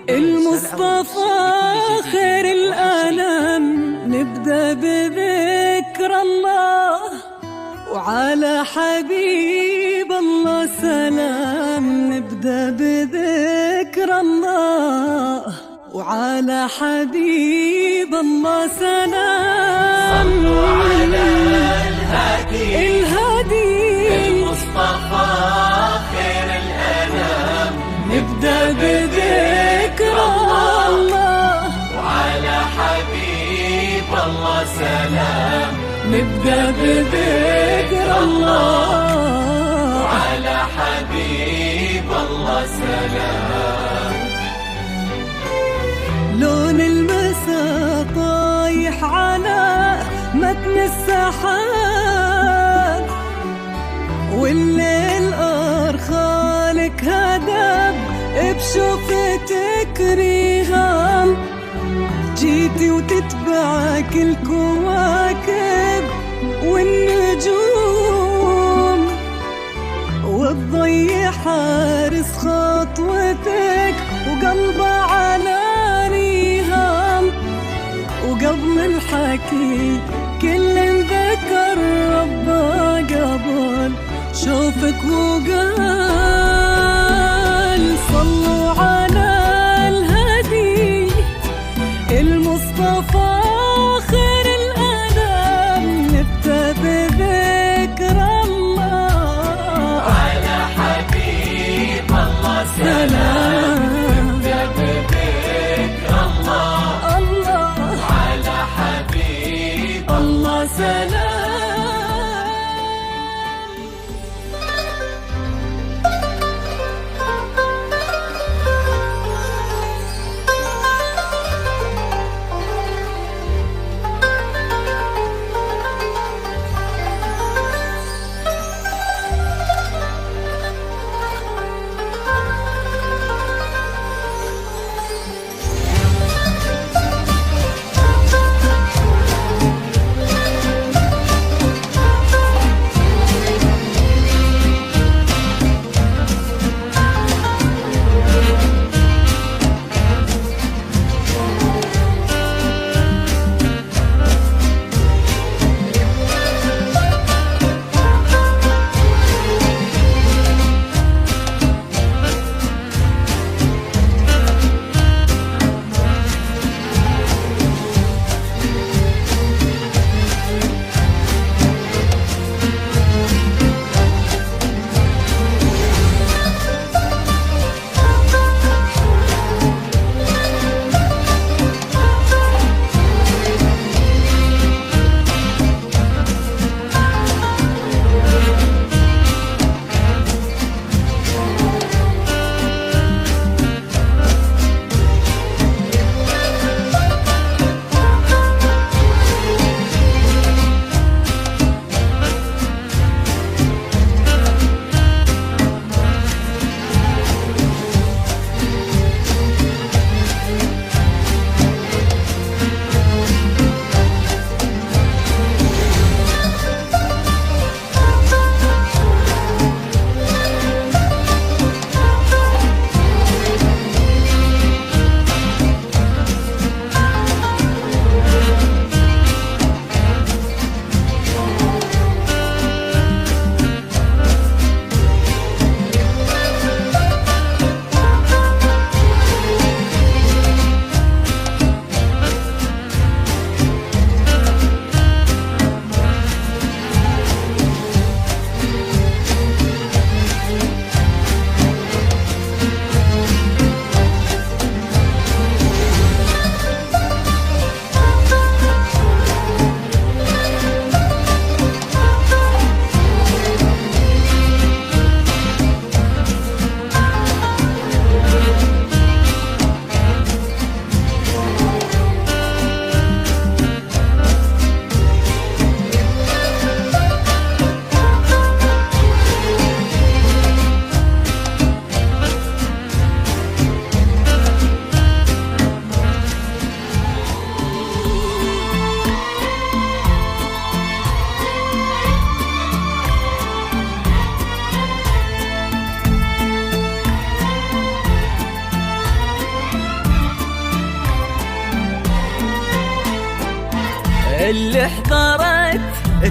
المصطفى خير الأنام، نبدأ بذكر الله وعلى حبيب الله سلام. نبدأ بذكر الله وعلى حبيب الله سلام. صلوا على الهادي المصطفى خير الأنام، نبدأ بذكر الله وعلى حبيب الله سلام. نبدأ بذكر الله وعلى حبيب الله سلام. لون المساء طايح على متن السحاب، والليل أرخالك هدب بشوفتك ريهام. جيتي وتتبعك الكواكب والنجوم، والضي حارس خطوتك وقلبه على ريهام. وقبل الحكي كل ذكر ربه قبل شوفك وقال صلوا على الهدي المصطفى خير الأنام. نبدأ بذكر الله على حبيب الله سلام. نبدأ بذكر الله على حبيب الله سلام. اللي حضرت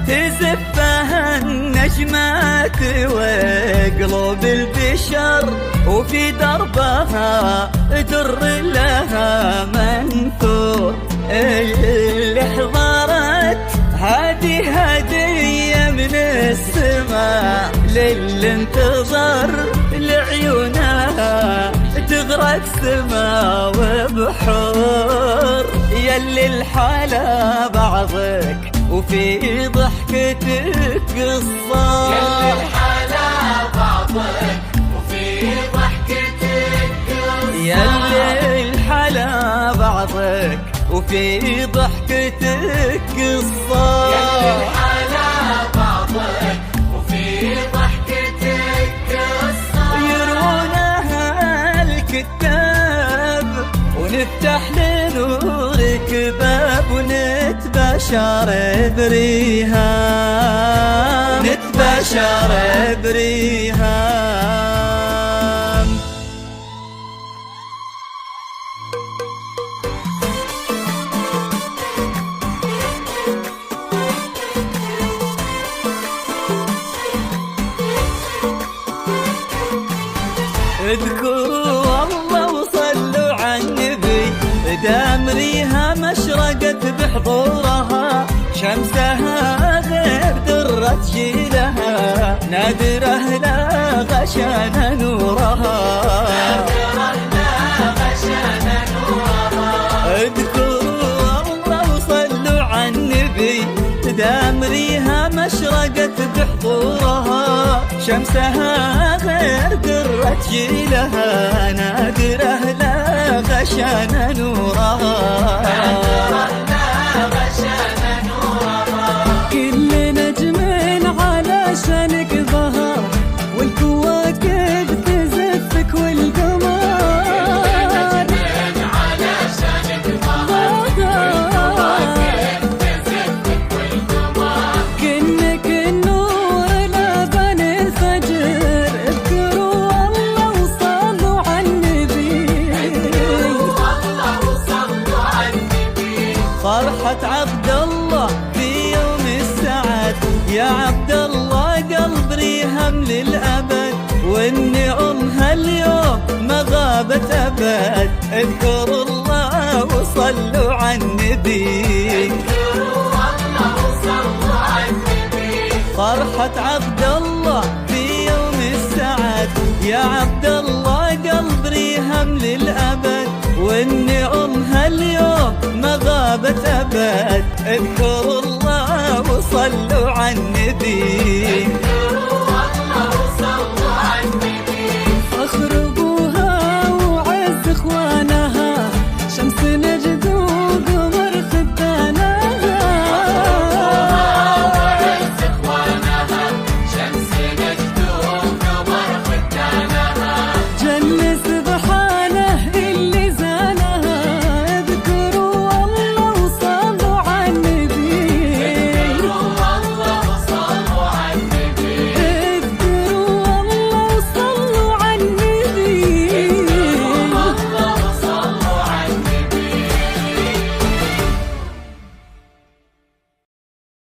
تزفها النجمات وقلوب البشر، وفي دربها در لها منثور. اللي حضرت هذه هدية من السماء للي انتظر لعيونها تغرق سما وبحور. يلي الحلا بعضك وفي ضحكتك قصة، يلي الحلا بعضك وفي ضحكتك قصة، يلي الحلا بعضك وفي ضحكتك قصة، يلي الحلا بعضك وفي ضحكتك قصة. يروونها الكتاب ونفتح لنورك باب ونتبشر بريهام، نتبشر بريهام. اذكروا الله وصلوا على النبي، دام ريها مشرقت بحضورها، شمسها غير درة جيلها، نادره لا غشان نورها، اذكروا الله وصلوا على النبي، دام ريها مشرقت بحضورها، شمسها غير درة جيلها، نادره لا غشان نورها، كل نجم علشانك ظهر، والكواكب تزفك والقمر كأنك النور لبن الفجر. اذكروا الله وصلوا على النبي، فرحة عبد الله في يوم السعد، يا عبد الله قلب ريهم للأبد، والنعم هاليوم ما غابت أبد. اذكروا الله وصلوا على النبي، فرحة عبد الله في يوم السعد، يا عبد الله قلب ريهم للأبد، والنعم هاليوم ما غابت أبد. اذكروا الله وصلوا على النبي.